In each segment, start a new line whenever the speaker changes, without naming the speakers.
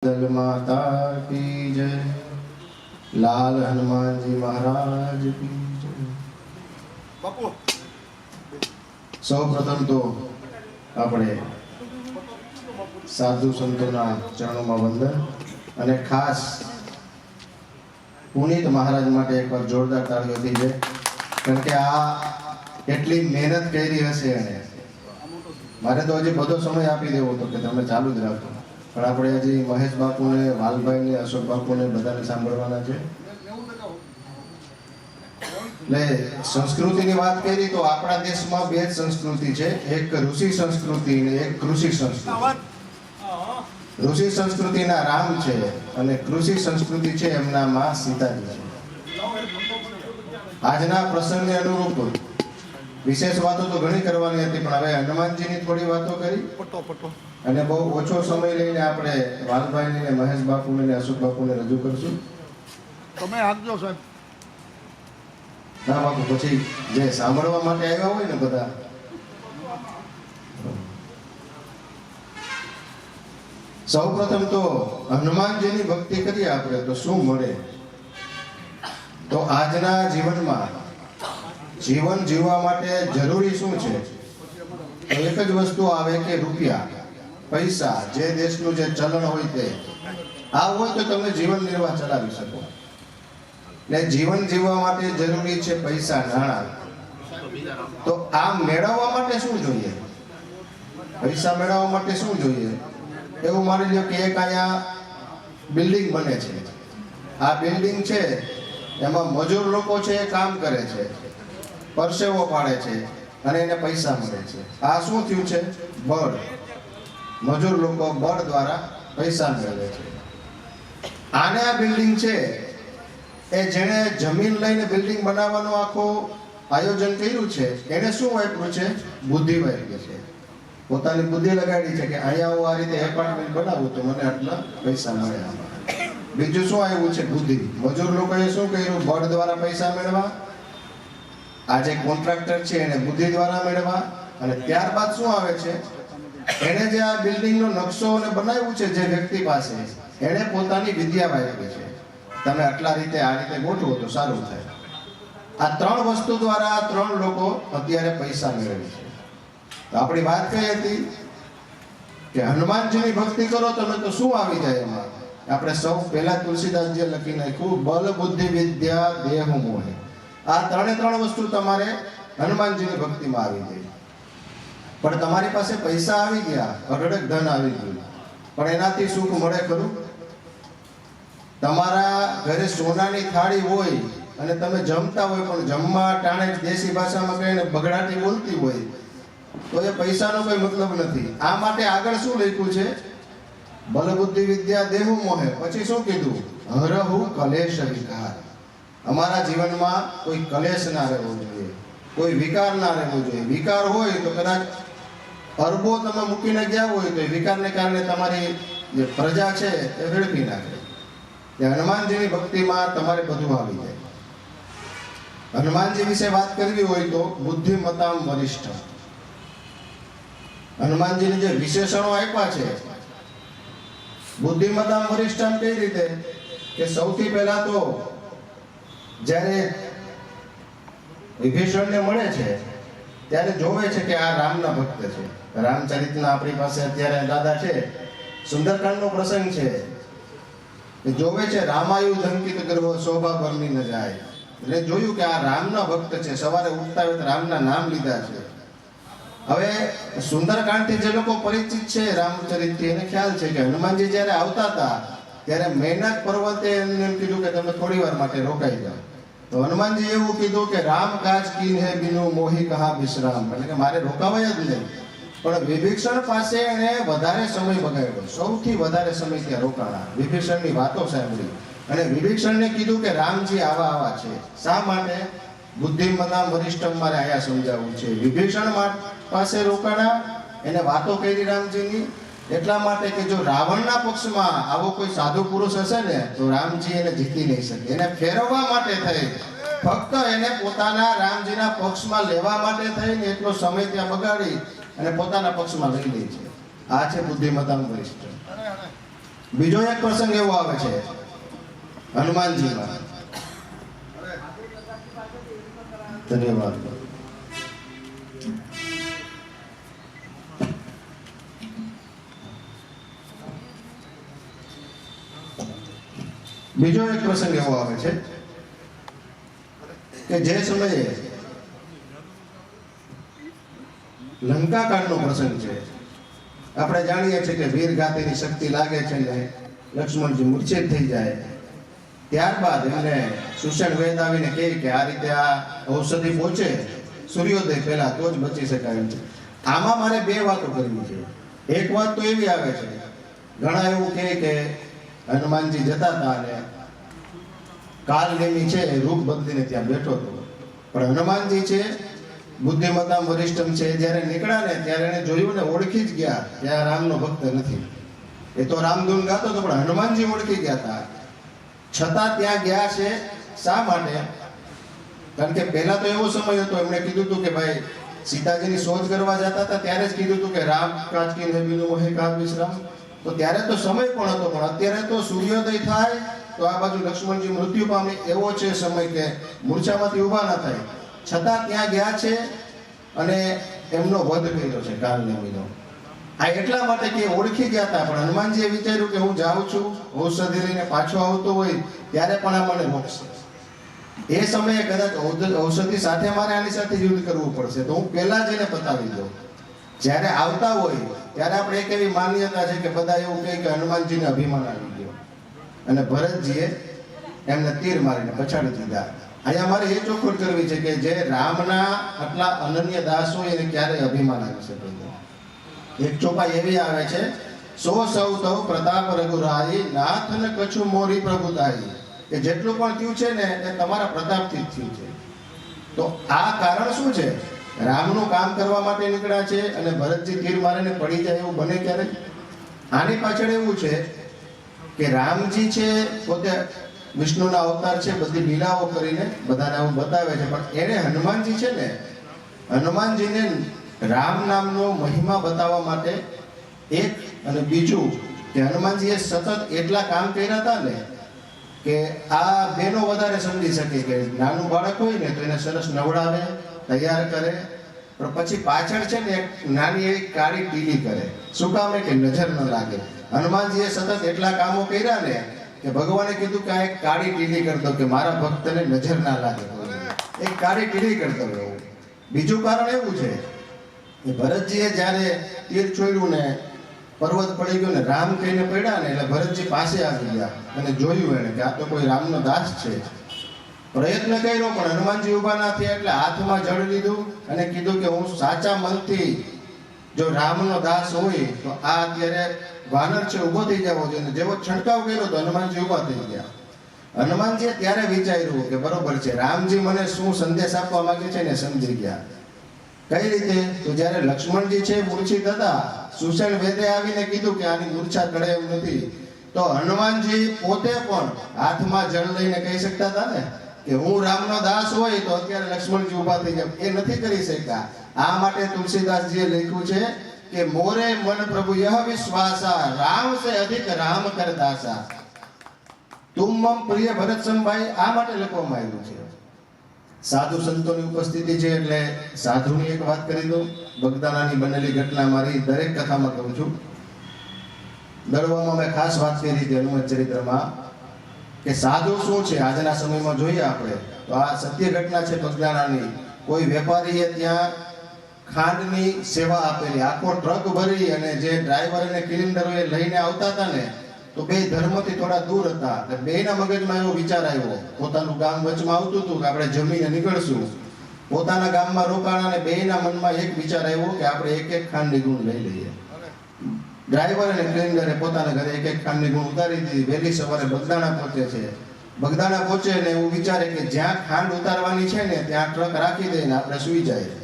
दल माता की जय, लाल हनुमान जी महाराज की जय। सौ प्रथम तो આપણે સાધુ સંતોના ચરણોમાં વંદન અને ખાસ પુનિત મહારાજ માટે એકવાર જોરદાર તાળીઓ થઈ જાય, કારણ કે આ એટલી મહેનત કરી હશે અને મારે તો હજી બધો સમય આપી દેવો હતો કે તમે ચાલુ જ રાખો, પણ આપણે હજી મહેશ બાપુને, વાલભાઈને, અશોક બાપુને બધાને સાંભળવાના છે. એટલે સંસ્કૃતિની વાત કરી તો આપણા દેશમાં બે જ સંસ્કૃતિ છે, એક ઋષિ સંસ્કૃતિ અને એક કૃષિ સંસ્કૃતિ. ઋષિ સંસ્કૃતિના રામ છે અને કૃષિ સંસ્કૃતિ છે એમના માં સીતાજી છે. આજના પ્રસંગને અનુરૂપ વિશેષ વાતો તો ઘણી કરવાની હતી, પણ હવે હનુમાનજીની થોડી વાતો કરી અને બહુ ઓછો સમય લઈને આપણે વાલભાઈને, મહેશ બાપુને અને અશોક બાપુને રજૂ કરશું.
તમે આપજો સાહેબ.
ના બાપુ, પછી જે સાંભળવા માટે આવ્યા હોય ને બધા, સૌ પ્રથમ તો હનુમાનજીની ભક્તિ કરીએ આપણે તો શું મળે? તો આજના જીવનમાં જીવન જીવવા માટે જરૂરી શું છે? એક જ વસ્તુ આવે કે રૂપિયા, પૈસા, જે દેશનું જે ચલણ હોય તે. આ હોય તો તમે જીવન નિર્વાહ ચલાવી શકો. ને જીવન જીવવા માટે જરૂરી છે પૈસા, નાણાં. તો આ મેળવવા માટે શું જોઈએ? પૈસા મેળવવા માટે શું જોઈએ? એવું માની લો કે એક અહીંયા બિલ્ડિંગ બને છે. આ બિલ્ડિંગ છે એમાં મજૂર લોકો છે એ કામ કરે છે, પરસેવો પાડે છે અને એને પૈસા મળે છે. આ શું થયું છે? બળ. મજૂર લોકો બળ દ્વારા પૈસા મેળવે છે. આને આ બિલ્ડિંગ છે એ જેણે જમીન લઈને બિલ્ડિંગ બનાવવાનું આખું આયોજન કર્યું છે, એને શું વાપર્યું છે? બુદ્ધિ વાપરી છે. પોતાની બુદ્ધિ લગાડી છે કે અહીંયા હું આ રીતે એપાર્ટમેન્ટ બનાવું તો મને આટલા પૈસા મળે. બીજું શું આવ્યું છે? બુદ્ધિ. મજૂર લોકોએ શું કર્યું? બળ દ્વારા પૈસા મેળવા. આ જે કોન્ટ્રાક્ટર છે એને બુદ્ધિ દ્વારા મેળવા. અને ત્યારબાદ શું આવે છે? એને જે આ બિલ્ડિંગનો નકશો અને બનાવ્યું છે જે વ્યક્તિ પાસે, એને પોતાની વિદ્યા વાપરી છે. તમે આટલા રીતે આ રીતે ગોઠવો તો સારું થાય. આ ત્રણ વસ્તુ દ્વારા આ ત્રણ લોકો અત્યારે પૈસા મેળવે છે. તો આપણી વાત કઈ હતી કે હનુમાનજીની ભક્તિ કરો તમે તો શું આવી જાય એમાં? આપણે સૌ પહેલા તુલસીદાસજીએ લખી નાખ્યું, બલ બુદ્ધિ વિદ્યા દેહ મોહ. આ ત્રણ વસ્તુ તમારે હનુમાનજીની ભક્તિમાં આવી જાય. પણ તમારી પાસે પૈસા આવી ગયા, અઢળક ધન આવી ગયું, પણ એનાથી સુખ મળે ખરું? તમારા ઘરે સોનાની થાળી હોય અને તમે જમતા હોય, પણ જમવા ટાણે દેશી ભાષામાં કહીને બગડાટી બોલતી હોય, તો એ પૈસાનો કોઈ મતલબ નથી. આ માટે આગળ શું લખ્યું છે? બલ બુદ્ધિ વિદ્યા દેહુ મોહે. પછી શું કીધું? હરહુ કલેશ વિકાર. અમારા જીવનમાં કોઈ કલેશ ના રહેવો જોઈએ, કોઈ વિકાર ના રહેવો જોઈએ. વિકાર હોય તો કદાચ અરબો તમે મૂકીને ગયા હોય તો એ વિકારને કારણે તમારી જે પ્રજા છે એ વેડફી નાખે. હનુમાનજીની ભક્તિમાં તમારે બધું આવી જાય. હનુમાનજી વિશે વાત કરવી હોય તો બુદ્ધિમતામ વરિષ્ઠ. હનુમાનજીને જે વિશેષણો આપ્યા છે, બુદ્ધિમતામ વરિષ્ઠ કઈ રીતે? કે સૌથી પહેલા તો જ્યારે વિભીષણને મળે છે ત્યારે જોવે છે કે આ રામના ભક્ત છે. રામચરિતના આપણી પાસે અત્યારે દાદા છે, સુંદરકાંડનો પ્રસંગ છે. જોવે છે રામાયુ ધંકિત ગર્વ શોભા બરની ન જાય. એટલે જોયું કે આ રામના ભક્ત છે. સવારે ઉઠતા હોય રામના નામ લીધા છે. હવે સુંદરકાંડથી જે લોકો પરિચિત છે રામચરિતથી, એને ખ્યાલ છે કે હનુમાનજી જ્યારે આવતા હતા ત્યારે મૈનાક પર્વતે એમને એમ કીધું કે તમે થોડી વાર માટે રોકાઈ જાઓ. તો હનુમાનજી એવું કીધું કે રામ કાજ કી હે બિનુ મોહી કહા વિશ્રામ. એટલે કે મારે રોકાવાય જ નહીં. પણ વિભીષણ પાસે એને વધારે સમય બગાડ્યો, સૌથી વધારે સમય ત્યાં રોકાણા. વિભીષણની વાતો સાંભળી અને વિભીષણને કીધું કે રામજી આવા છે. શા માટે? બુદ્ધિમતામ વરિષ્ઠ મારે આયા સમજાવવું છે. વિભીષણ પાસે રોકાણા, એને વાતો કરી રામજીની એટલા માટે કે જો રાવણના પક્ષમાં આવો કોઈ સાધુ પુરુષ હશે ને તો રામજી એને જીતી નહીં શકે. એને ફેરવવા માટે થઈ, ફક્ત એને પોતાના રામજીના પક્ષમાં લેવા માટે થઈને એટલો સમય ત્યાં બગાડી અને પોતાના પક્ષમાં લઈ લે છે. આ છે બુદ્ધિમતામ વરિષ્ઠ. બીજો એક પ્રસંગ એવો આવે છે હનુમાનજીમાં. ધન્યવાદ. બીજો એક પ્રસંગ એવો આવે છે કે જે સમયે લંકાકાંડનો પ્રસંગ છે. આપણે જાણીએ છીએ કે વીર ગાતીની શક્તિ લાગે છે ને લક્ષ્મણજી મૂર્છિત થઈ જાય. ત્યારબાદ એમને સુષેણ વેદ આવીને કહે કે આ રીતે આ ઔષધિ પહોંચે સૂર્યોદય પહેલા તો જ બચી શકાય એમ છે. આમાં મારે બે વાતો કરવી છે. એક વાત તો એવી આવે છે, ઘણા એવું કહે કે હનુમાનજી જતા હતા અને કાલનેમી છે એ રૂપ બદલીને ત્યાં બેઠો હતો. પણ હનુમાનજી છે બુદ્ધિમત્તામ વરિષ્ઠમ છે, જ્યારે નીકળ્યા ને ત્યારે એને જોયું ને ઓળખી જ ગયા કે આ રામનો ભક્ત નથી. એ તો રામધૂન ગાતો હતો પણ હનુમાનજી ઓળખી ગયા હતા. છતાં ત્યાં ગયા છે શા માટે? કારણ કે પહેલા તો એવો સમય હતો, એમણે કીધું હતું કે ભાઈ સીતાજીની શોધ કરવા જતા હતા ત્યારે જ કીધું હતું કે રામ કાચકી નબીનું મોહે કાજ વિશ્રામ. તો ત્યારે તો સમય પણ હતો, પણ અત્યારે તો સૂર્યોદય થાય તો આ બાજુ લક્ષ્મણજી મૃત્યુ પામે એવો છે સમય કે મૂર્છામાંથી ઊભા ના થાય. છતાં ત્યાં ગયા છે અને એમનો વધ કર્યો છે કાલનેમીનો. આ એટલા માટે કે ઓળખી ગયા હતા, પણ હનુમાનજીએ વિચાર્યું કે હું જાઉં છું ઔષધિ લઈને પાછો આવતો હોય ત્યારે પણ આ મને મોકશે. એ સમયે કદાચ ઔષધિ સાથે મારે આની સાથે યુદ્ધ કરવું પડશે તો હું પહેલા જ એને પતાવી દઉં. જ્યારે આવતા હોય ત્યારે આપણે એક એવી માન્યતા છે કે બધા એવું કહે કે હનુમાનજીને અભિમાન આવી ગયો અને ભરતજીએ એમને તીર મારીને પછાડી દીધા. અહીંયા મારે એ ચોખવટ કરવી છે કે જે રામના આટલા અનન્ય દાસ હોય એને ક્યારેય અભિમાન આવી શકે નહીં. એક ચોપાઈ એવી આવે છે, સો સૌ તવ પ્રતાપ રઘુરાઈ નાથ ન કછુ મોરી પ્રભુતાઈ, કે જેટલું પણ થયું છે ને એ તમારા પ્રતાપથી જ થયું છે. તો આ કારણ શું છે? રામનું કામ કરવા માટે નીકળ્યા છે અને ભરતજી તીર મારીને પડી જાય એવું બને ક્યારેક? આની પાછળ એવું છે કે રામજી છે પોતે વિષ્ણુના અવતાર છે, બધી લીલાઓ કરીને બધાને આવું બતાવે છે, પણ એને હનુમાનજી છે ને હનુમાનજીને રામ નામનો મહિમા બતાવવા માટે એક, અને બીજું કે હનુમાનજીએ સતત એટલા કામ કર્યા હતા ને કે આ બેનો વધારે સમજી શકે કે નાનું બાળક હોય ને તો એને સરસ નવડાવે, તૈયાર કરે, પણ પછી પાછળ છે ને એક નાની એવી કાળી ટીલી કરે. શું કામ? કે નજર ન લાગે. હનુમાનજીએ સતત એટલા કામો કર્યા ને કે ભગવાને કીધું કે આ એક કાળી ટીલી કરતો કે મારા ભક્તને નજર ના લાગે, એક કાળી ટીલી કરતો રહ્યો. બીજું કારણ એવું છે કે ભરતજીએ જ્યારે તીર છોડ્યું ને પર્વત પડી ગયો ને રામ કહીને પડ્યા ને એટલે ભરતજી પાસે આવી ગયા અને જોયું એને કે આ તો કોઈ રામનો દાસ છે. પ્રયત્ન કર્યો પણ હનુમાનજી ઊભા ના થયા એટલે હાથમાં જળ લીધું અને કીધું કે હું સાચા મનથી જો રામનો દાસ હોય તો આ અત્યારે વાનર છે ઊભો થઈ જવો જોઈએ. જેવો છંટકાવ કર્યો તો હનુમાનજી ઊભા થઈ ગયા. હનુમાનજીએ ત્યારે વિચાર્યું કે બરોબર છે, રામજી મને શું સંદેશ આપવા માંગે છે ને સમજી ગયા. કઈ રીતે? તો જ્યારે લક્ષ્મણજી છે મૂર્છિત હતા, સુષેણ વેદે આવીને કીધું કે આની મૂર્છા ટળે એમ નથી, તો હનુમાનજી પોતે પણ હાથમાં જળ લઈને કહી શકતા હતા ને કે હું રામનો દાસ હોય તો અત્યારે લક્ષ્મણજી ઊભા થઈ જાય. એ નથી કરી શક્યા. આ માટે તુલસીદાસજીએ લખ્યું છે કે મોરે મન પ્રભુ યહ વિશ્વાસા રામ સે અધિક રામ કર દાસા. તુમ મમ પ્રિય ભરત સમભાઈ આ માટે લખવામાં આવ્યું છે. સાધુ સંતોની ઉપસ્થિતિ છે એટલે સાધુની એક વાત કરી દઉં. બગદાણાની બનેલી ઘટના મારી દરેક કથામાં કહું છું. દળવામાં મેં ખાસ વાત કરી હતી હનુમત ચરિત્રમાં કે સાધુ શું છે આજના સમયમાં જોઈએ આપણે તો આ સત્ય ઘટના છે બગદાણાની. કોઈ વેપારીએ ત્યાં ખાંડની સેવા આપેલી, આખો ટ્રક ભરી અને જે ડ્રાઈવર અને કિલિન્ડરો એ લઈને આવતા હતા ને તો બે ધર્મથી થોડા દૂર હતા. એટલે બેના મગજમાં એવો વિચાર આવ્યો, પોતાનું ગામ વચમાં આવતું હતું કે આપણે જમીને નીકળશું, પોતાના ગામમાં રોકાણા અને બેના મનમાં એક વિચાર આવ્યો કે આપણે એક એક ખાંડની ગુણ લઈ લઈએ. ડ્રાઈવર અને ક્લિન્ડરે પોતાના ઘરે એક એક ખાંડની ગુણ ઉતારી દીધી. વહેલી સવારે બગદાણા પહોંચે છે. બગદાણા પહોંચે ને એવું વિચારે કે જ્યાં ખાંડ ઉતારવાની છે ને ત્યાં ટ્રક રાખી દઈને આપણે સુઈ જાય.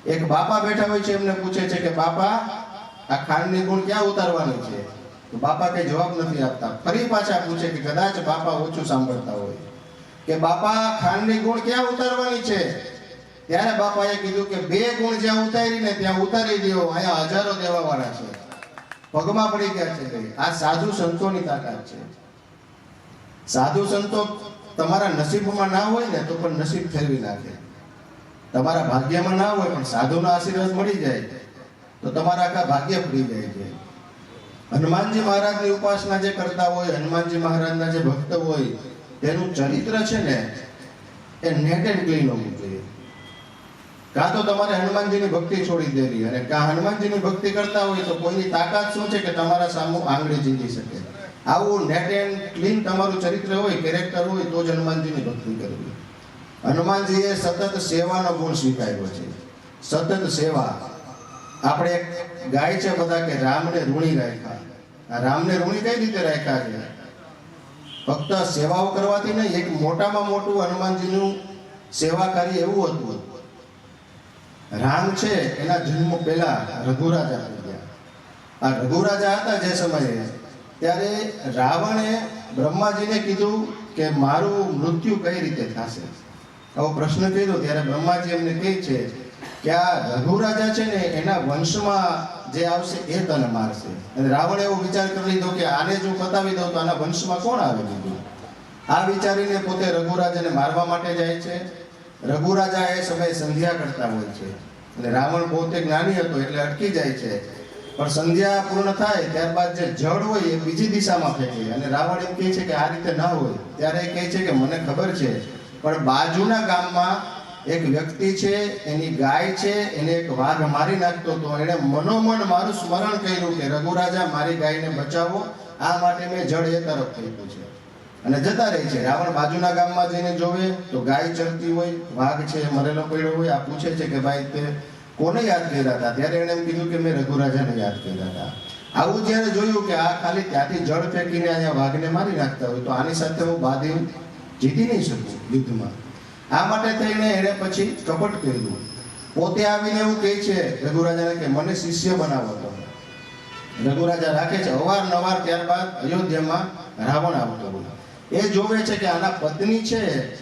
એક બાપા બેઠા હોય છે, એમને પૂછે છે કે બાપા આ ખાંડની ગુણ ક્યાં ઉતારવાની છે? તો બાપા કઈ જવાબ નથી આપતા. ફરી પાછા પૂછે કે કદાચ બાપા ઓછું સાંભળતા હોય કે બાપા ખાંડની ગુણ ક્યાં ઉતારવાની છે? ત્યારે બાપાએ કીધું કે બે ગુણ જ્યાં ઉતારીને ત્યાં ઉતારી દો, અહીંયા હજારો દેવા વાળા છે. પગમાં પડી ગયા છે ભાઈ. આ સાધુ સંતોની તાકાત છે. સાધુ સંતો તમારા નસીબમાં ના હોય ને તો પણ નસીબ ફેરવી નાખે. તમારા ભાગ્યમાં ના હોય પણ સાધુના આશીર્વાદ મળી જાય તો તમારા આખા ભાગ્ય ફરી જાય છે. હનુમાનજી મહારાજની ઉપાસના જે કરતા હોય, હનુમાનજી મહારાજના જે ભક્ત હોય, તેનું ચરિત્ર છે ને એ નેટ એન્ડ ક્લીન હોવું જોઈએ. કાં તો તમારે હનુમાનજીની ભક્તિ છોડી દેવી, અને કાં હનુમાનજીની ભક્તિ કરતા હોય તો કોઈની તાકાત શું છે કે તમારા સામું આંગળી ચીંધી શકે. આવું નેટ એન્ડ ક્લીન તમારું ચરિત્ર હોય, કેરેક્ટર હોય, તો જ હનુમાનજીની ભક્તિ કરવી. હનુમાનજીએ સતત સેવાનો ગુણ સ્વીકાર્યો છે. સતત સેવા. આપણે એક ગાય છે બધા કે રામને ઋણી રાખ્યા. આ રામને ઋણી કઈ રીતે રાખ્યા છે? ફક્ત સેવાઓ કરવાથી નહીં, એક મોટામાં મોટું હનુમાનજીનું સેવા કાર્ય એવું હતું. રામ છે એના જન્મ પહેલા રઘુરાજા થઈ ગયા. આ રઘુરાજા હતા જે સમયે, ત્યારે રાવણે બ્રહ્માજીને કીધું કે મારું મૃત્યુ કઈ રીતે થશે. આવો પ્રશ્ન કર્યો ત્યારે બ્રહ્માજી એમને કહે છે કે આ રઘુરાજા છે ને એના વંશમાં જે આવશે એ તને મારશે. અને રાવણે એવો વિચાર કરી લીધો કે આને જો બતાવી દઉં તો આના વંશમાં કોણ આવે બીજું. આ વિચારીને પોતે રઘુરાજાને મારવા માટે જાય છે. રઘુરાજા એ સમયે સંધ્યા કરતા હોય છે, અને રાવણ પોતે જ્ઞાની હતો એટલે અટકી જાય છે. પણ સંધ્યા પૂર્ણ થાય ત્યારબાદ જે જળ હોય એ બીજી દિશામાં ફેંકે, અને રાવણ એમ કહે છે કે આ રીતે ના હોય. ત્યારે એ કહે છે કે મને ખબર છે, પણ બાજુના ગામમાં એક વ્યક્તિ છે, એની ગાય છે, એને એક વાઘ મારી નાખતો હતો. એણે મનોમન મારું સ્મરણ કર્યું કે રઘુરાજા મારી ગાયને બચાવો, આ માટે મેં જળ એ તરફ ફેંક્યું છે. અને જતા રહે છે. રાવણ બાજુના ગામમાં જઈને જોવે તો ગાય ચરતી હોય, વાઘ છે મરેલો પડ્યો હોય. આ પૂછે છે કે ભાઈ તે કોને યાદ કર્યા હતા? ત્યારે એણે એમ કીધું કે મેં રઘુરાજાને યાદ કર્યા હતા. આવું જ્યારે જોયું કે આ ખાલી ત્યાંથી જળ ફેંકીને અહીંયા વાઘને મારી નાખતા હોય તો આની સાથે હું બાધી જીતી નહીં શકું યુદ્ધમાં. આ માટે થઈને એણે પછી કપટ કર્યું. પોતે આવીને એવું કહે છે રઘુરાજાને કે મને શિષ્ય બનાવો તમે. રઘુરાજા રાખે છે અવારનવાર. ત્યારબાદ અયોધ્યામાં રાવણ આવતો હોય. એ જોવે છે કે આના પત્ની છે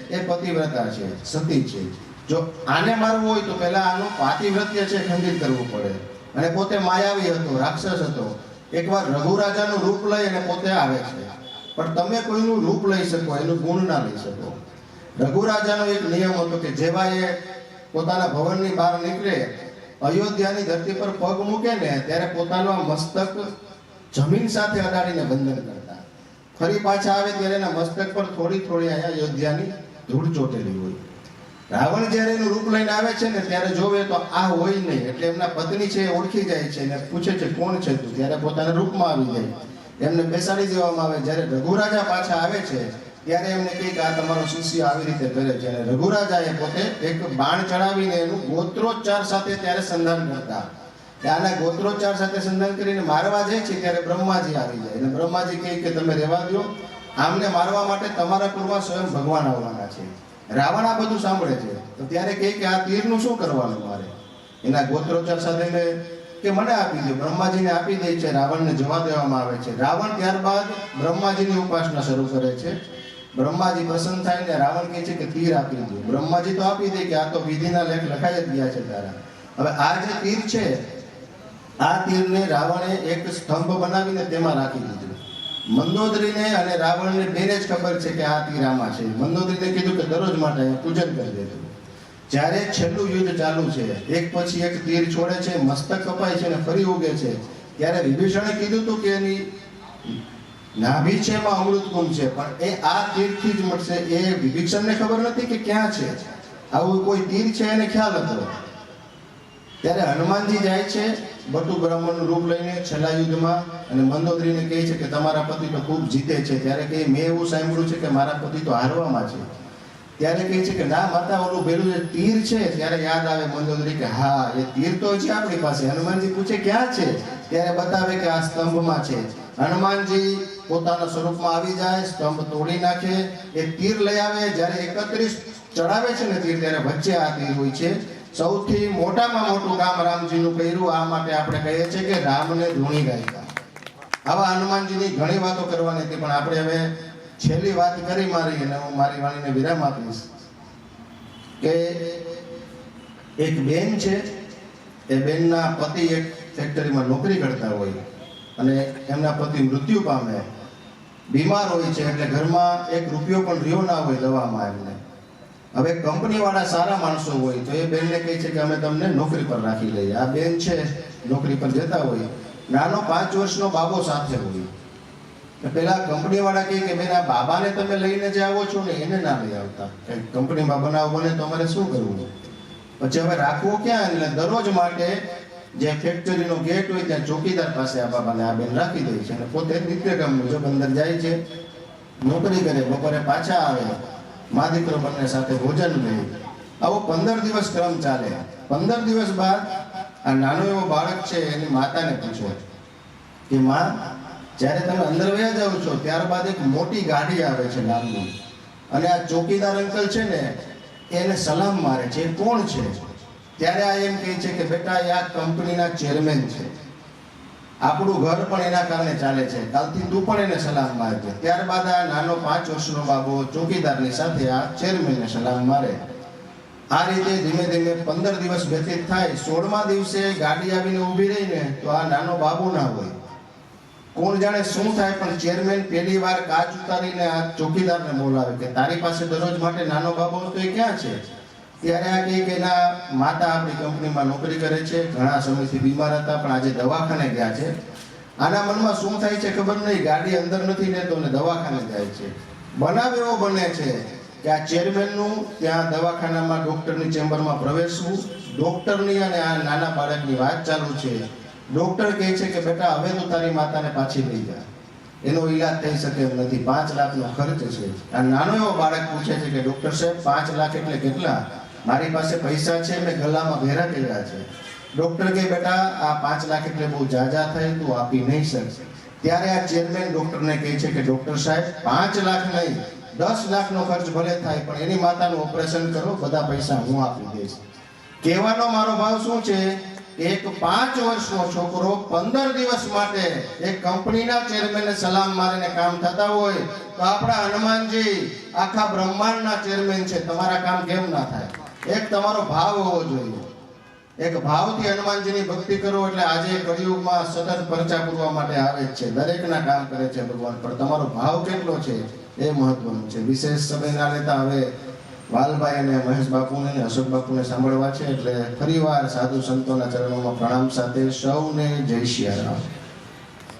એ પતિવ્રતા છે, સતી છે. જો આને મારવું હોય તો પહેલા આનું પાતિવ્રત્ય છે ખંડિત કરવું પડે. અને પોતે માયાવી હતો, રાક્ષસ હતો. એકવાર રઘુરાજાનું રૂપ લઈ અને પોતે આવે છે, પણ તમે કોઈનું રૂપ લઈ શકો, એનું ગુણ ના લઈ શકો. રઘુરાજાનો એક નિયમ હતો કે જેવા એ પોતાના ભવનની બહાર નીકળે, અયોધ્યાની ધરતી પર પગ મૂકે ને ત્યારે પોતાનું મસ્તક જમીન સાથે અડાડીને બંધન કરતા. ફરી પાછા આવે ત્યારે એના મસ્તક પર થોડી થોડી અહીંયા અયોધ્યાની ધૂળ ચોટેલી હોય. રાવણ જ્યારે એનું રૂપ લઈને આવે છે ને ત્યારે જોવે તો આ હોય નહીં, એટલે એમના પત્ની છે એ ઓળખી જાય છે અને પૂછે છે કોણ છે તું? ત્યારે પોતાના રૂપમાં આવી જાય, એમને બેસાડી દેવામાં આવે. જ્યારે રઘુરાજા પાછા આવે છે ત્યારે એમને કહે કે આ તમારો શિષ્ય આવી રીતે કરે છે. અને રઘુરાજાએ પોતે એક બાણ ચડાવીને એનું ગોત્રોચ્ચાર સાથે ત્યારે સંધાન કરતા. આના ગોત્રોચ્ચાર સાથે સંધાન કરીને મારવા જાય છે ત્યારે બ્રહ્માજી આવી જાય, અને બ્રહ્માજી કહે કે તમે રહેવા દો, આમને મારવા માટે તમારા કુળમાં સ્વયં ભગવાન આવવાના છે. રાવણ આ બધું સાંભળે છે તો ત્યારે કહે કે આ તીરનું શું કરવાનું મારે? એના ગોત્રોચ્ચાર સાથે કે મને આપી દો. બ્રહ્માજીને આપી દે છે, રાવણને જવા દેવામાં આવે છે. રાવણ ત્યારબાદ બ્રહ્માજીની ઉપાસના શરૂ કરે છે. બ્રહ્માજી પ્રસન્ન થાય ને રાવણ કહે છે કે તીર આપી દો. બ્રહ્માજી તો આપી દે કે આ તો વિધિના લેખ લખાઈ જ ગયા છે તારા. હવે આ જે તીર છે, આ તીરને રાવણે એક સ્તંભ બનાવીને તેમાં રાખી દીધું. મંદોદરીને અને રાવણને બેને જ ખબર છે કે આ તીર આમાં છે. મંદોદરીને કીધું કે દરરોજ માટે પૂજન કરી દેતું. જ્યારે છેલ્લું યુદ્ધ ચાલુ છે, એક પછી એક તીર છોડે છે, મસ્તક કપાય છે અને ફરી ઉગે છે, ત્યારે વિભીષણે કીધું હતું કે એની નાભી છે એમાં અમૃત કુંભ છે, પણ એ આ તીરથી જ મળશે. એ વિભીષણને ખબર નથી કે ક્યાં છે આવું કોઈ તીર છે, એને ખ્યાલ હતો. ત્યારે હનુમાનજી જાય છે બટુ બ્રાહ્મણનું રૂપ લઈને છેલ્લા યુદ્ધમાં, અને મંદોદરીને કહે છે કે તમારા પતિ તો ખૂબ જીતે છે. ત્યારે કહે મેં એવું સાંભળ્યું છે કે મારા પતિ તો હારવામાં છે. ત્યારે કહે છે કે ના માતા ઓલું પેલું જે તીર છે, ત્યારે યાદ આવે મંદોદરી કે હા એ તીર તો છે આપણી પાસે. હનુમાનજી પૂછે ક્યાં છે? ત્યારે બતાવે કે આ સ્તંભમાં છે. હનુમાનજી પોતાના સ્વરૂપમાં આવી જાય, સ્તંભ તોડી નાખે, એ તીર લઈ આવે. જ્યારે 31 ચડાવે છે ને તીર, ત્યારે વચ્ચે આ તીર હોય છે. સૌથી મોટામાં મોટું કામ રામજીનું કર્યું. આ માટે આપણે કહીએ છીએ કે રામને ધૂણી ગાયકા. આવા હનુમાનજીની ઘણી વાતો કરવાની હતી, પણ આપણે હવે છેલ્લી વાત કરી મારી, અને હું મારી વાણીને વિરામ આપીશ કે એક બેન છે, એ બેનના પતિ એક ફેક્ટરીમાં નોકરી કરતા હોય. અને એમના પતિ મૃત્યુ પામે, બીમાર હોય છે, એટલે ઘરમાં એક રૂપિયો પણ રહ્યો ના હોય દવામાં એમને. હવે કંપનીવાળા સારા માણસો હોય તો એ બેનને કહે છે કે અમે તમને નોકરી પર રાખી લઈએ. આ બેન છે નોકરી પર જતા હોય, નાનો 5 વર્ષનો બાબો સાથે હોય. પેલા કંપનીવાળા કહે કે બેન આ બાબાને તમે લઈને જે આવો છો ને એને ના લઈ આવતા, કંપનીમાં બનાવ બને તો અમારે શું કરવું? પછી હવે રાખવો ક્યાં? એટલે દરરોજ માટે જે ફેક્ટરીનો ગેટ હોય ત્યાં ચોકીદાર પાસે આ બાબાને આ બેન રાખી દે છે અને પોતે નિત્યક્રમ મુજબ અંદર જાય છે, નોકરી કરે, બપોરે પાછા આવે, મા દીકરો બંને સાથે ભોજન લે. આવો 15 દિવસ ક્રમ ચાલે. 15 દિવસ બાદ આ નાનો એવો બાળક છે એની માતાને પૂછે કે માં, જ્યારે તમે અંદર વયા જાઓ છો ત્યારબાદ એક મોટી ગાડી આવે છે લાંબી, અને આ ચોકીદાર અંકલ છે ને એને સલામ મારે છે, એ કોણ છે? ત્યારે આ એમ કહે છે કે બેટા એ આ કંપનીના ચેરમેન છે, આપણું ઘર પણ એના કારણે ચાલે છે, કાલથી તું પણ એને સલામ મારજે. ત્યારબાદ આ નાનો 5 વર્ષનો બાબો ચોકીદારની સાથે આ ચેરમેનને સલામ મારે. આ રીતે ધીમે ધીમે 15 દિવસ વ્યતીત થાય. 16મા દિવસે ગાડી આવીને ઊભી રહીને તો આ નાનો બાબો ના હોય. કોણ જાણે શું થાય, પણ ચેરમેન પહેલી વાર કાચ ઉતારીને આ ચોકીદારને બોલાવે કે તારી પાસે દરરોજ માટે નાનો બાબો તો એ ક્યાં છે? ત્યારે આ કહે કે એના માતા આપણી કંપનીમાં નોકરી કરે છે, ઘણા સમયથી બીમાર હતા પણ આજે દવાખાને ગયા છે. આના મનમાં શું થાય છે ખબર નહીં, ગાડી અંદર નથી લેતો ને દવાખાને જાય છે. બનાવ એવો બને છે કે આ ચેરમેનનું ત્યાં દવાખાનામાં ડોક્ટરની ચેમ્બરમાં પ્રવેશવું, ડોક્ટરની અને આ નાના બાળકની વાત ચાલુ છે. ડોક્ટર કહે છે કે બેટા હવે તો તારી માતાને પાછી લઈ જા, એનો ઈલાજ થઈ શકે એમ નથી, 5 લાખનો ખર્ચ છે. આ નાનો એવો બાળક પૂછે છે કે ડોક્ટર સાહેબ 5 લાખ એટલે કેટલા? મારી પાસે પૈસા છે, મેં ગલામાં ભેરા કર્યા છે. ડોક્ટર કહે બેટા આ 5 લાખ એટલે બહુ જાજા થાય, તું આપી નહીં શકશે. ત્યારે આ ચેરમેન ડોક્ટરને કહે છે કે ડોક્ટર સાહેબ 5 લાખ નહીં, 10 લાખનો ખર્ચ ભલે થાય પણ એની માતાનું ઓપરેશન કરો, બધા પૈસા હું આપી દઈશ. કહેવાનો મારો ભાવ શું છે, એક 5 વર્ષનો છોકરો 15 દિવસ માટે એક કંપનીના ચેરમેનને સલામ મારીને કામ થતા હોય તો આપણા હનુમાનજી આખા બ્રહ્માંડના ચેરમેન છે, તમારા કામ કેમ ના થાય? એક તમારો ભાવ હોવો જોઈએ. એક ભાવથી હનુમાનજીની ભક્તિ કરો એટલે આજે કળિયુગમાં સતત પરચા પૂરવા માટે આવે જ છે, દરેકના કામ કરે છે ભગવાન, પણ તમારો ભાવ કેટલો છે એ મહત્વનું છે. વિશેષ સમય ના લેતા હવે વાલભાઈ અને મહેશ બાપુને અને અશોક બાપુને સાંભળવા છે, એટલે ફરીવાર સાધુ સંતોના ચરણોમાં પ્રણામ સાથે સૌને જય સિયારામ.